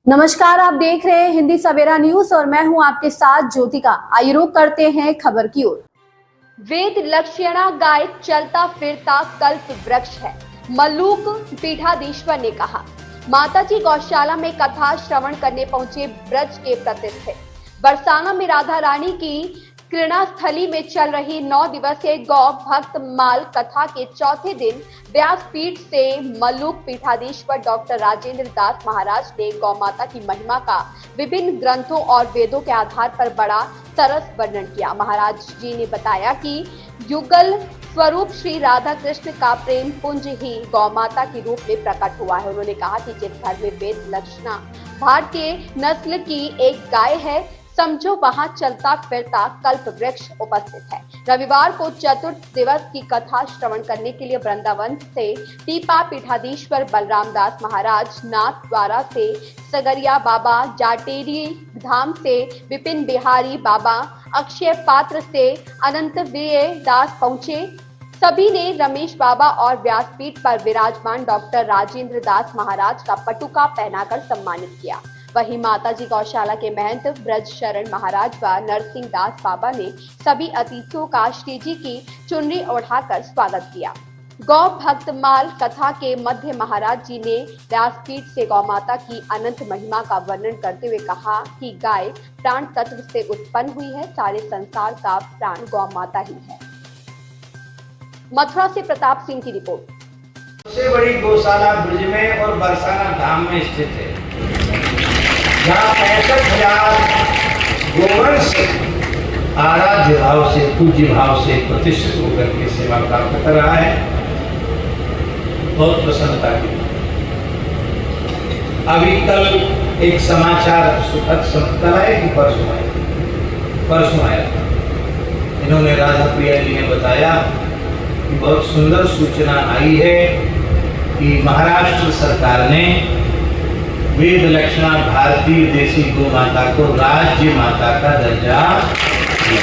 नमस्कार, आप देख रहे हैं हिंदी सवेरा न्यूज और मैं हूं आपके साथ ज्योतिका। आइए रुक करते हैं खबर की ओर। वेद लक्षणा गाय चलता फिरता कल्प वृक्ष है, मल्लूक पीठाधीश्वर ने कहा। माताजी गौशाला में कथा श्रवण करने पहुंचे ब्रज के प्रतिष्ठित बरसाना में राधा रानी की क्रीड़ा स्थली में चल रही 9 दिवसीय गौ भक्त माल कथा के चौथे दिन व्यासपीठ से मल्लूक पीठाधीश्वर डॉक्टर राजेंद्र दास महाराज ने गौ माता की महिमा का विभिन्न ग्रंथों और वेदों के आधार पर बड़ा सरस वर्णन किया। महाराज जी ने बताया कि युगल स्वरूप श्री राधा कृष्ण का प्रेम पुंज ही गौ माता के रूप में प्रकट हुआ है। उन्होंने कहा कि जिस घर में वेद लक्षणा भारतीय नस्ल की एक गाय है, समझो वहां चलता फिरता कल्प वृक्ष उपस्थित है। रविवार को चतुर्थ दिवस की कथा श्रवण करने के लिए वृंदावन से टीपा पीठाधीश्वर बलराम दास महाराज, नाथ द्वारा से सगरिया बाबा, जाटेरी धाम से विपिन बिहारी बाबा, अक्षय पात्र से अनंत वीर दास पहुंचे। सभी ने रमेश बाबा और व्यासपीठ पर विराजमान डॉक्टर राजेंद्र दास महाराज का पटुका पहनाकर सम्मानित किया। वहीं माताजी गौशाला के महंत ब्रज शरण महाराज व नरसिंह दास बाबा ने सभी अतिथियों का श्री जी की चुनरी ओढ़ाकर स्वागत किया। गौ भक्त माल कथा के मध्य महाराज जी ने व्यासपीठ से गौ माता की अनंत महिमा का वर्णन करते हुए कहा कि गाय प्राण तत्व से उत्पन्न हुई है, सारे संसार का प्राण गौ माता ही है। मथुरा से प्रताप सिंह की रिपोर्ट। सबसे बड़ी गौशाला ब्रज में और बरसाना धाम में स्थित है, जहाँ 65,000 गोवंश आराध्य भाव से, पूज्य भाव से प्रतिष्ठित होकर के सेवा प्राप्त कर रहा है। बहुत प्रसन्नता की। अभी कल एक समाचार सुखद कल है कि परसों आया था। इन्होंने राधा प्रिया जी ने बताया कि बहुत सुंदर सूचना आई है कि महाराष्ट्र सरकार ने वेद लक्षणा भारतीय देसी गौ माता को राज्य माता का दर्जा दिया।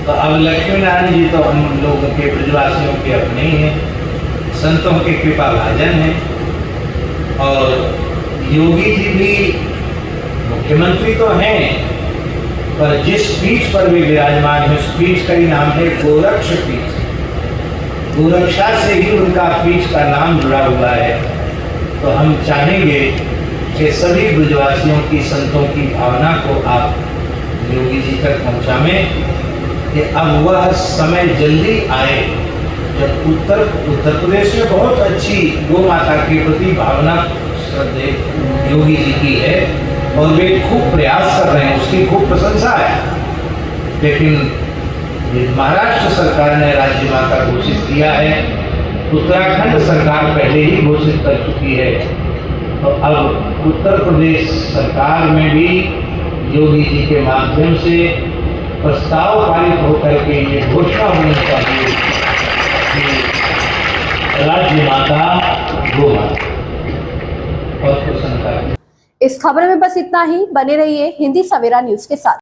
तो अब लक्ष्मी नारायण जी तो हम लोगों के ब्रजवासियों के अपने ही हैं, संतों के कृपा भाजन हैं। और योगी जी भी मुख्यमंत्री तो हैं, पर जिस पीठ पर भी विराजमान है उस पीठ का ही नाम है गोरक्ष पीठ। गोरक्षा से ही उनका पीठ का नाम जुड़ा हुआ है। तो हम चाहेंगे कि सभी ब्रजवासियों की, संतों की भावना को आप योगी जी तक पहुंचाएं कि अब वह समय जल्दी आए जब उत्तर प्रदेश में बहुत अच्छी गौ माता के प्रति भावना योगी जी की है और वे खूब प्रयास कर रहे हैं, उसकी खूब प्रशंसा है। लेकिन महाराष्ट्र सरकार ने राज्य माता घोषित किया है, उत्तराखंड सरकार पहले ही घोषित कर चुकी है। तो अब उत्तर प्रदेश सरकार में भी योगी जी के माध्यम से प्रस्ताव पारित होकर के ये घोषणा होनी चाहिए कि राज्य माता गौ माता। बहुत प्रसन्नता है। इस खबर में बस इतना ही। बने रहिए हिंदी सवेरा न्यूज के साथ।